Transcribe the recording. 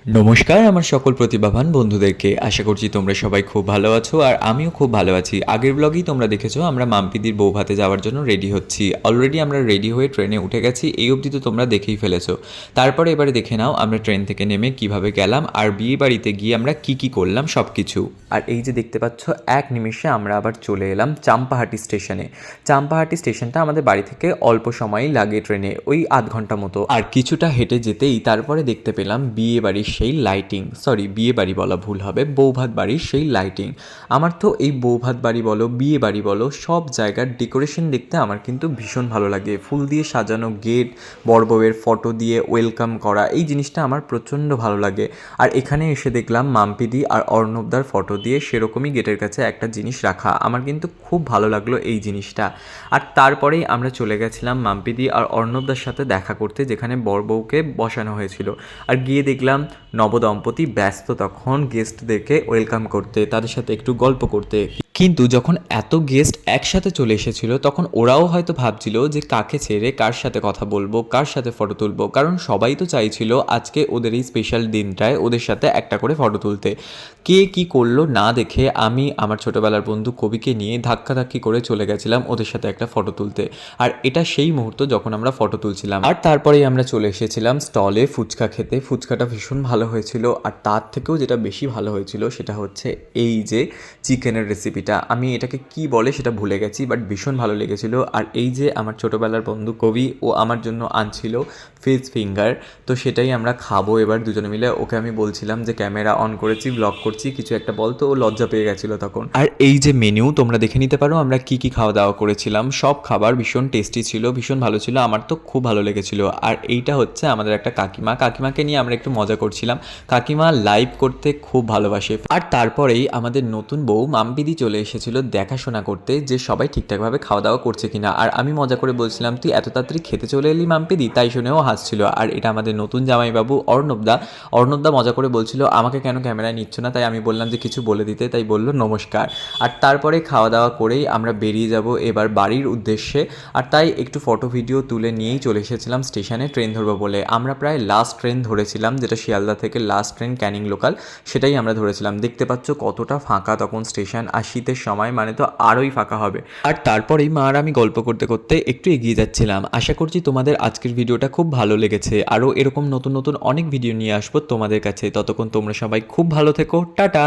নমস্কার আমার সকল প্রতিভাবান বন্ধুদেরকে। আশা করছি তোমরা সবাই খুব ভালো আছো আর আমিও খুব ভালো আছি। আগের ব্লগেই তোমরা দেখেছো আমরা মাম্পিদির বৌভাতে যাওয়ার জন্য রেডি হচ্ছি। অলরেডি আমরা রেডি হয়ে ট্রেনে উঠে গেছি, এই অবধি তো তোমরা দেখেই ফেলেছো। তারপরে এবারে দেখে নাও আমরা ট্রেন থেকে নেমে কিভাবে গেলাম আর বিয়ে বাড়িতে গিয়ে আমরা কি করলাম সব কিছু। আর এই যে দেখতে পাচ্ছ এক নিমিষে আমরা আবার চলে এলাম চাম্পাহাটি স্টেশনে। চাম্পাহাটি স্টেশনটা আমাদের বাড়ি থেকে অল্প সময়ই লাগে ট্রেনে, ওই আধ ঘন্টা মতো। আর কিছুটা হেঁটে যেতেই তারপরে দেখতে পেলাম বিয়ে বাড়ির সেই লাইটিং, সরি বিয়ে বাড়ি বলা ভুল হবে, বৌভাত বাড়ির সেই লাইটিং। আমার তো এই বৌভাত বাড়ি বলো বিয়ে বাড়ি বলো সব জায়গার ডেকোরেশন দেখতে আমার কিন্তু ভীষণ ভালো লাগে। ফুল দিয়ে সাজানো গেট, বড় বউয়ের ফটো দিয়ে ওয়েলকাম করা, এই জিনিসটা আমার প্রচণ্ড ভালো লাগে। আর এখানে এসে দেখলাম মাম্পিদি আর অর্ণবদার ফটো দিয়ে সেরকমই গেটের কাছে একটা জিনিস রাখা, আমার কিন্তু খুব ভালো লাগলো এই জিনিসটা। আর তারপরেই আমরা চলে গেছিলাম মাম্পিদি আর অর্ণবদার সাথে দেখা করতে, যেখানে বর বউকে বসানো হয়েছিল। আর গিয়ে দেখলাম নবদম্পতি ব্যস্ত তখন গেস্টদেরকে ওয়েলকাম করতে, তাদের সাথে একটু গল্প করতে। কিন্তু যখন এত গেস্ট একসাথে চলে এসেছিল তখন ওরাও হয়তো ভাবছিল যে কাকে ছেড়ে কার সাথে কথা বলবো, কার সাথে ফটো তুলবো, কারণ সবাই তো চাইছিল আজকে ওদের এই স্পেশাল দিনটায় ওদের সাথে একটা করে ফটো তুলতে। কে কি করলো না দেখে আমি আমার ছোটোবেলার বন্ধু কবিকে নিয়ে ধাক্কাধাক্কি করে চলে গেছিলাম ওদের সাথে একটা ফটো তুলতে। আর এটা সেই মুহূর্ত যখন আমরা ফটো তুলছিলাম। আর তারপরেই আমরা চলে এসেছিলাম স্টলে ফুচকা খেতে। ফুচকাটা ভীষণ ভালো হয়েছিল, আর তার থেকেও যেটা বেশি ভালো হয়েছিল সেটা হচ্ছে এই যে চিকেনের রেসিপিটা, আমি এটাকে কি বলে সেটা ভুলে গেছি, বাট ভীষণ ভালো লেগেছিল। আর এই যে আমার ছোটোবেলার বন্ধু কবি, ও আমার জন্য আনছিল ফিশ ফিঙ্গার, তো সেটাই আমরা খাবো এবার দুজনে মিলে। ওকে আমি বলছিলাম যে ক্যামেরা অন করেছি, ব্লগ করছি, কিছু একটা বল, তো ও লজ্জা পেয়ে গেছিলো তখন। আর এই যে মেনু তোমরা দেখে নিতে পারো আমরা কি খাওয়া দাওয়া করেছিলাম। সব খাবার ভীষণ টেস্টি ছিল, ভীষণ ভালো ছিল, আমার তো খুব ভালো লেগেছিল। আর এইটা হচ্ছে আমাদের একটা কাকিমাকে নিয়ে আমরা একটু মজা করছিলাম। কাকিমা লাইভ করতে খুব ভালোবাসে। আর তারপরেই আমাদের নতুন বউ মাম্পিদি চলে এসেছিল দেখাশোনা করতে যে সবাই ঠিকঠাকভাবে খাওয়া দাওয়া করছে কিনা। আর আমি মজা করে বলছিলাম তুই এত তাড়াতাড়ি খেতে চলে এলি মাম্পিদি, তাই শুনেও হাসছিল। আর এটা আমাদের নতুন জামাইবাবু অর্ণবদা মজা করে বলছিল আমাকে কেন ক্যামেরায় নিচ্ছ না, তাই আমি বললাম যে কিছু বলে দিতে, তাই বলল নমস্কার। আর তারপরে খাওয়া দাওয়া করেই আমরা বেরিয়ে যাব এবার বাড়ির উদ্দেশ্যে। আর তাই একটু ফটো ভিডিও তুলে নিয়েই চলে এসেছিলাম স্টেশনে ট্রেন ধরবো বলে। আমরা প্রায় লাস্ট ট্রেন ধরেছিলাম, যেটা শিয়ালদা থেকে লাস্ট ট্রেন ক্যানিং লোকাল, সেটাই আমরা ধরেছিলাম। দেখতে পাচ্ছ কতটা ফাঁকা তখন স্টেশন, আর শীতের সময় মানে তো আরোই ফাঁকা হবে। আর তারপরেই মা আর আমি গল্প করতে করতে একটু এগিয়ে যাচ্ছিলাম। আশা করছি তোমাদের আজকের ভিডিওটা খুব ভালো লেগেছে। আরও এরকম নতুন নতুন অনেক ভিডিও নিয়ে আসবো তোমাদের কাছে। ততক্ষণ তোমরা সবাই খুব ভালো থেকো, টাটা।